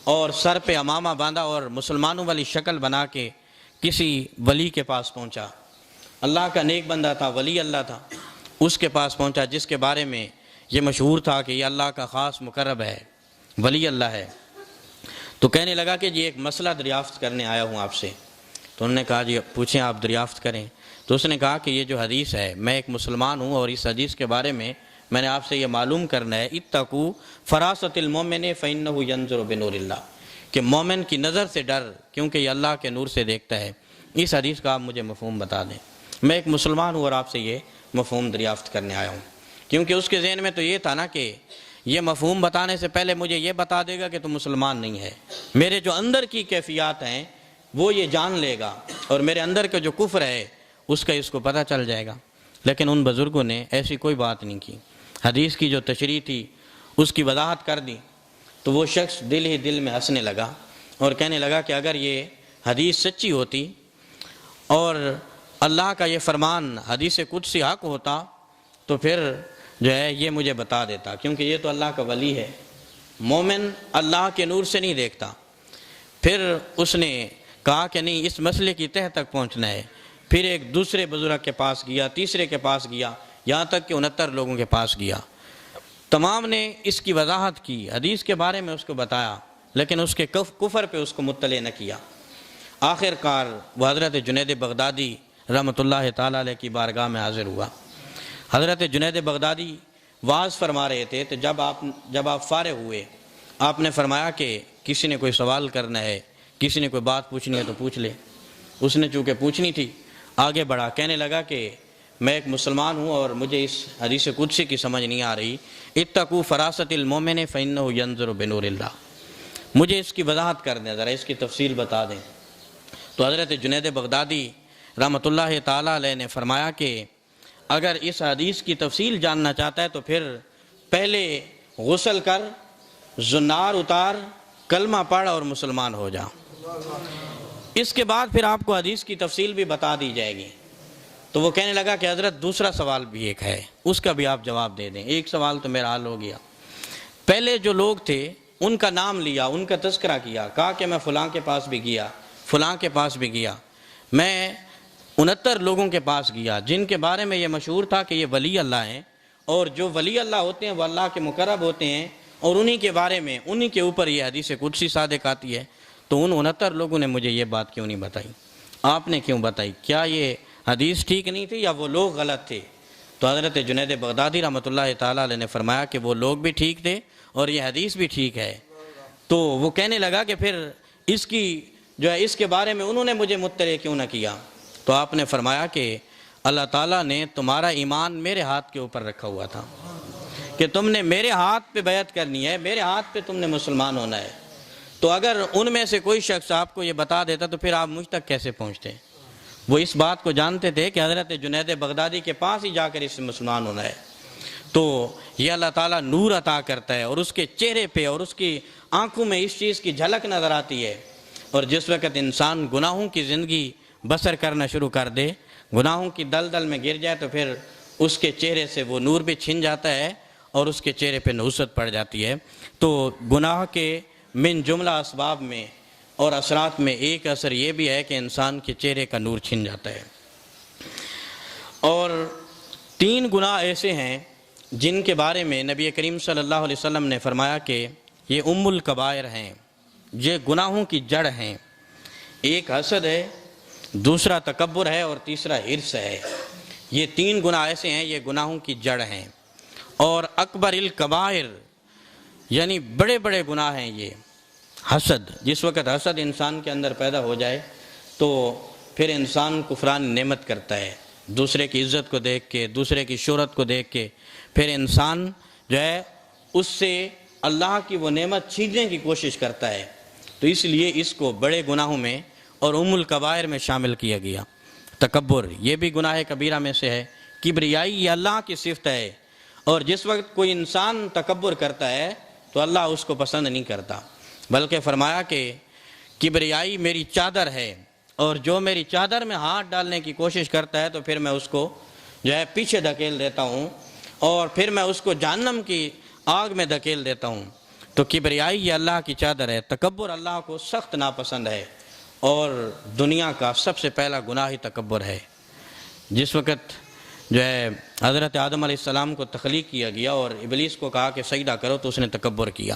اور سر پہ امامہ باندھا اور مسلمانوں والی شکل بنا کے کسی ولی کے پاس پہنچا۔ اللہ کا نیک بندہ تھا، ولی اللہ تھا، اس کے پاس پہنچا جس کے بارے میں یہ مشہور تھا کہ یہ اللہ کا خاص مقرب ہے، ولی اللہ ہے۔ تو کہنے لگا کہ جی ایک مسئلہ دریافت کرنے آیا ہوں آپ سے۔ تو انہوں نے کہا جی پوچھیں، آپ دریافت کریں۔ تو اس نے کہا کہ یہ جو حدیث ہے، میں ایک مسلمان ہوں اور اس حدیث کے بارے میں نے آپ سے یہ معلوم کرنا ہے، اتقوا فراست المومن فإنہ ینظر بنور اللہ، کہ مومن کی نظر سے ڈر، کیونکہ یہ اللہ کے نور سے دیکھتا ہے۔ اس حدیث کا آپ مجھے مفہوم بتا دیں۔ میں ایک مسلمان ہوں اور آپ سے یہ مفہوم دریافت کرنے آیا ہوں، کیونکہ اس کے ذہن میں تو یہ تھا نا کہ یہ مفہوم بتانے سے پہلے مجھے یہ بتا دے گا کہ تم مسلمان نہیں ہے، میرے جو اندر کی کیفیات ہیں وہ یہ جان لے گا، اور میرے اندر کا جو کفر ہے اس کا اس کو پتہ چل جائے گا۔ لیکن ان بزرگوں نے ایسی کوئی بات نہیں کی، حدیث کی جو تشریح تھی اس کی وضاحت کر دی، تو وہ شخص دل ہی دل میں ہنسنے لگا اور کہنے لگا کہ اگر یہ حدیث سچی ہوتی اور اللہ کا یہ فرمان حدیث قدسی حق ہوتا تو پھر جو ہے یہ مجھے بتا دیتا، کیونکہ یہ تو اللہ کا ولی ہے، مومن اللہ کے نور سے نہیں دیکھتا۔ پھر اس نے کہا کہ نہیں، اس مسئلے کی تہ تک پہنچنا ہے۔ پھر ایک دوسرے بزرگ کے پاس گیا، تیسرے کے پاس گیا، یہاں تک کہ 69 لوگوں کے پاس گیا۔ تمام نے اس کی وضاحت کی، حدیث کے بارے میں اس کو بتایا، لیکن اس کے کفر پہ اس کو مطلع نہ کیا۔ آخر کار وہ حضرت جنید بغدادی رحمۃ اللہ تعالیٰ علیہ کی بارگاہ میں حاضر ہوا۔ حضرت جنید بغدادی واعظ فرما رہے تھے، تو جب آپ فارغ ہوئے، آپ نے فرمایا کہ کسی نے کوئی سوال کرنا ہے، کسی نے کوئی بات پوچھنی ہے تو پوچھ لے۔ اس نے چونکہ پوچھنی تھی آگے بڑھا، کہنے لگا کہ میں ایک مسلمان ہوں اور مجھے اس حدیث قدسی کی سمجھ نہیں آ رہی، اتقوا فراست المومن فإنہ ینظر بنور اللہ، مجھے اس کی وضاحت کر دیں، ذرا اس کی تفصیل بتا دیں۔ تو حضرت جنید بغدادی رحمۃ اللہ تعالیٰ علیہ نے فرمایا کہ اگر اس حدیث کی تفصیل جاننا چاہتا ہے تو پھر پہلے غسل کر، زنار اتار، کلمہ پڑھ اور مسلمان ہو جا، اس کے بعد پھر آپ کو حدیث کی تفصیل بھی بتا دی جائے گی۔ تو وہ کہنے لگا کہ حضرت دوسرا سوال بھی ایک ہے، اس کا بھی آپ جواب دے دیں، ایک سوال تو میرا حل ہو گیا۔ پہلے جو لوگ تھے ان کا نام لیا، ان کا تذکرہ کیا، کہا کہ میں فلاں کے پاس بھی گیا، فلاں کے پاس بھی گیا، میں 69 لوگوں کے پاس گیا جن کے بارے میں یہ مشہور تھا کہ یہ ولی اللہ ہیں، اور جو ولی اللہ ہوتے ہیں وہ اللہ کے مقرب ہوتے ہیں، اور انہی کے بارے میں، انہی کے اوپر یہ حدیث قدسی صادق آتی ہے۔ تو ان 69 لوگوں نے مجھے یہ بات کیوں نہیں بتائی؟ آپ نے کیوں بتائی؟ کیا یہ حدیث ٹھیک نہیں تھی یا وہ لوگ غلط تھے؟ تو حضرت جنید بغدادی رحمۃ اللہ تعالیٰ علیہ نے فرمایا کہ وہ لوگ بھی ٹھیک تھے اور یہ حدیث بھی ٹھیک ہے۔ تو وہ کہنے لگا کہ پھر اس کی جو ہے اس کے بارے میں انہوں نے مجھے مطلع کیوں نہ کیا؟ تو آپ نے فرمایا کہ اللہ تعالیٰ نے تمہارا ایمان میرے ہاتھ کے اوپر رکھا ہوا تھا کہ تم نے میرے ہاتھ پہ بیعت کرنی ہے، میرے ہاتھ پہ تم نے مسلمان ہونا ہے۔ تو اگر ان میں سے کوئی شخص آپ کو یہ بتا دیتا تو پھر آپ مجھ تک کیسے پہنچتے؟ وہ اس بات کو جانتے تھے کہ حضرت جنید بغدادی کے پاس ہی جا کر اس سے مسلمان ہونا ہے۔ تو یہ اللہ تعالیٰ نور عطا کرتا ہے، اور اس کے چہرے پہ اور اس کی آنکھوں میں اس چیز کی جھلک نظر آتی ہے۔ اور جس وقت انسان گناہوں کی زندگی بسر کرنا شروع کر دے، گناہوں کی دلدل میں گر جائے، تو پھر اس کے چہرے سے وہ نور بھی چھن جاتا ہے اور اس کے چہرے پہ نحوست پڑ جاتی ہے۔ تو گناہ کے من جملہ اسباب میں اور اثرات میں ایک اثر یہ بھی ہے کہ انسان کے چہرے کا نور چھن جاتا ہے۔ اور 3 گناہ ایسے ہیں جن کے بارے میں نبی کریم صلی اللہ علیہ وسلم نے فرمایا کہ یہ ام الکبائر ہیں، یہ گناہوں کی جڑ ہیں۔ ایک حسد ہے، دوسرا تکبر ہے، اور تیسرا حرص ہے۔ یہ 3 گناہ ایسے ہیں، یہ گناہوں کی جڑ ہیں۔ اور اکبر الکبائر یعنی بڑے بڑے گناہ ہیں یہ۔ حسد، جس وقت حسد انسان کے اندر پیدا ہو جائے تو پھر انسان کفران نعمت کرتا ہے، دوسرے کی عزت کو دیکھ کے، دوسرے کی شہرت کو دیکھ کے پھر انسان جو ہے اس سے اللہ کی وہ نعمت چھیننے کی کوشش کرتا ہے۔ تو اس لیے اس کو بڑے گناہوں میں اور ام الکبائر میں شامل کیا گیا۔ تکبر یہ بھی گناہ کبیرہ میں سے ہے۔ کبریائی یہ اللہ کی صفت ہے، اور جس وقت کوئی انسان تکبر کرتا ہے تو اللہ اس کو پسند نہیں کرتا، بلکہ فرمایا کہ کبریائی میری چادر ہے، اور جو میری چادر میں ہاتھ ڈالنے کی کوشش کرتا ہے تو پھر میں اس کو جو ہے پیچھے دھکیل دیتا ہوں، اور پھر میں اس کو جہنم کی آگ میں دھکیل دیتا ہوں۔ تو کبریائی یہ اللہ کی چادر ہے۔ تکبر اللہ کو سخت ناپسند ہے، اور دنیا کا سب سے پہلا گناہ ہی تکبر ہے۔ جس وقت جو ہے حضرت آدم علیہ السلام کو تخلیق کیا گیا اور ابلیس کو کہا کہ سجدہ کرو، تو اس نے تکبر کیا۔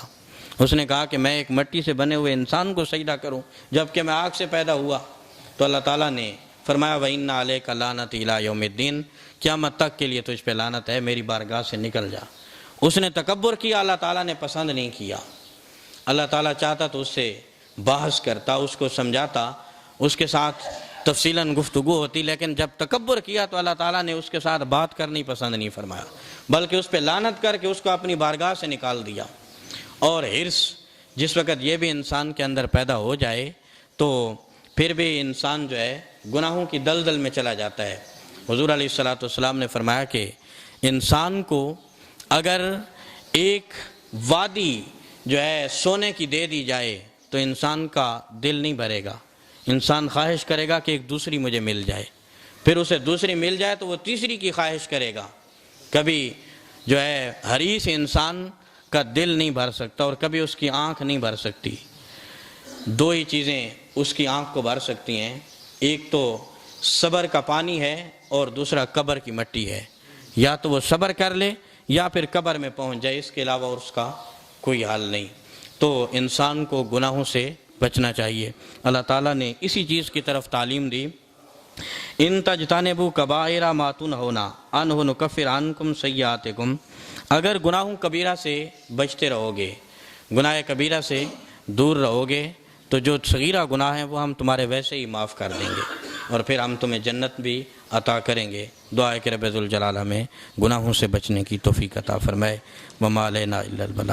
اس نے کہا کہ میں ایک مٹی سے بنے ہوئے انسان کو سجدہ کروں جبکہ میں آگ سے پیدا ہوا۔ تو اللہ تعالیٰ نے فرمایا وَإِنَّ عَلَيْكَ لَعْنَتِ إِلَىٰ يَوْمِ الدِّينِ، قیامت تک کے لیے تجھ پہ لعنت ہے، میری بارگاہ سے نکل جا۔ اس نے تکبر کیا، اللہ تعالیٰ نے پسند نہیں کیا۔ اللہ تعالیٰ چاہتا تو اس سے بحث کرتا، اس کو سمجھاتا، اس کے ساتھ تفصیلاً گفتگو ہوتی، لیکن جب تکبر کیا تو اللہ تعالیٰ نے اس کے ساتھ بات کرنی پسند نہیں فرمایا، بلکہ اس پہ لعنت کر کے اس کو اپنی بارگاہ سے نکال دیا۔ اور حرص جس وقت یہ بھی انسان کے اندر پیدا ہو جائے تو پھر بھی انسان جو ہے گناہوں کی دلدل میں چلا جاتا ہے۔ حضور علیہ الصلوۃ نے فرمایا کہ انسان کو اگر ایک وادی جو ہے سونے کی دے دی جائے تو انسان کا دل نہیں بھرے گا، انسان خواہش کرے گا کہ ایک دوسری مجھے مل جائے، پھر اسے دوسری مل جائے تو وہ تیسری کی خواہش کرے گا۔ کبھی جو ہے حریص انسان کا دل نہیں بھر سکتا اور کبھی اس کی آنکھ نہیں بھر سکتی۔ دو ہی چیزیں اس کی آنکھ کو بھر سکتی ہیں، ایک تو صبر کا پانی ہے اور دوسرا قبر کی مٹی ہے۔ یا تو وہ صبر کر لے یا پھر قبر میں پہنچ جائے، اس کے علاوہ اور اس کا کوئی حال نہیں۔ تو انسان کو گناہوں سے بچنا چاہیے۔ اللہ تعالیٰ نے اسی چیز کی طرف تعلیم دی، ان تجتنبوا کبائر ما تنہون عنہ نکفر عنکم سیئاتکم، اگر گناہوں کبیرہ سے بچتے رہو گے، گناہ کبیرہ سے دور رہو گے تو جو صغیرہ گناہ ہیں وہ ہم تمہارے ویسے ہی معاف کر دیں گے اور پھر ہم تمہیں جنت بھی عطا کریں گے۔ دعا ہے کہ رب ذوالجلال ہمیں گناہوں سے بچنے کی توفیق عطا فرمائے۔ وما علینا الا البلاغ۔